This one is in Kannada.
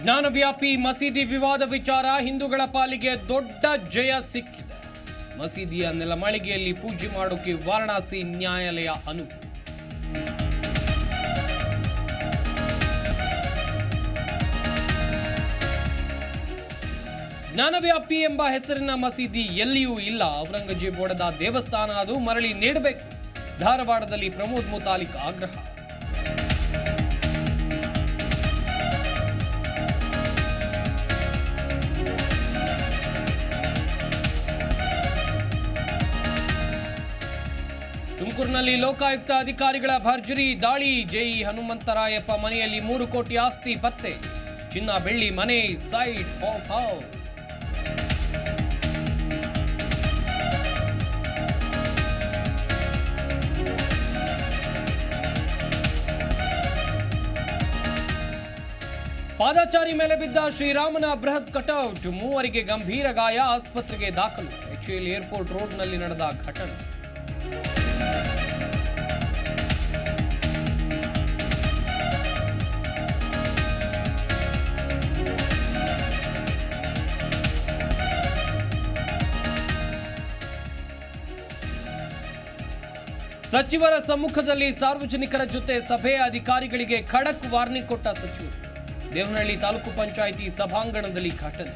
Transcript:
ಜ್ಞಾನವ್ಯಾಪಿ ಮಸೀದಿ ವಿವಾದ ವಿಚಾರ ಹಿಂದೂಗಳ ಪಾಲಿಗೆ ದೊಡ್ಡ ಜಯ ಸಿಕ್ಕಿದೆ. ಮಸೀದಿಯ ನೆಲಮಾಳಿಗೆಯಲ್ಲಿ ಪೂಜೆ ಮಾಡೋಕೆ ವಾರಣಾಸಿ ನ್ಯಾಯಾಲಯ ಅನುವು. ಜ್ಞಾನವ್ಯಾಪಿ ಎಂಬ ಹೆಸರಿನ ಮಸೀದಿ ಎಲ್ಲಿಯೂ ಇಲ್ಲ. ಔರಂಗಜೇಬ್ ಒಡೆದ ದೇವಸ್ಥಾನ, ಅದು ಮರಳಿ ನೀಡಬೇಕು. ಧಾರವಾಡದಲ್ಲಿ ಪ್ರಮೋದ್ ಮುತಾಲಿಕ್ ಆಗ್ರಹ. ತುಮಕೂರಿನಲ್ಲಿ ಲೋಕಾಯುಕ್ತ ಅಧಿಕಾರಿಗಳ ಭರ್ಜರಿ ದಾಳಿ. ಜೈ ಹನುಮಂತರಾಯಪ್ಪ ಮನೆಯಲ್ಲಿ 3 ಕೋಟಿ ಆಸ್ತಿ ಪತ್ತೆ. ಚಿನ್ನ, ಬೆಳ್ಳಿ, ಮನೆ, ಸೈಟ್, ಫಾರ್ಮ್ ಹೌಸ್. ಪಾದಚಾರಿ ಮೇಲೆ ಬಿದ್ದ ಶ್ರೀರಾಮನ ಬೃಹತ್ ಕಟೌಟ್. 3 ಗಂಭೀರ ಗಾಯ, ಆಸ್ಪತ್ರೆಗೆ ದಾಖಲು. ಎಚ್ಎಎಲ್ ಏರ್ಪೋರ್ಟ್ ರೋಡ್ನಲ್ಲಿ ನಡೆದ ಘಟನೆ. ಸಚಿವರ ಸಮ್ಮುಖದಲ್ಲಿ ಸಾರ್ವಜನಿಕರ ಜೊತೆ ಸಭೆ. ಅಧಿಕಾರಿಗಳಿಗೆ ಖಡಕ್ ವಾರ್ನಿಂಗ್ ಕೊಟ್ಟ ಸಚಿವರು. ದೇವನಹಳ್ಳಿ ತಾಲೂಕು ಪಂಚಾಯಿತಿ ಸಭಾಂಗಣದಲ್ಲಿ ಘಟನೆ.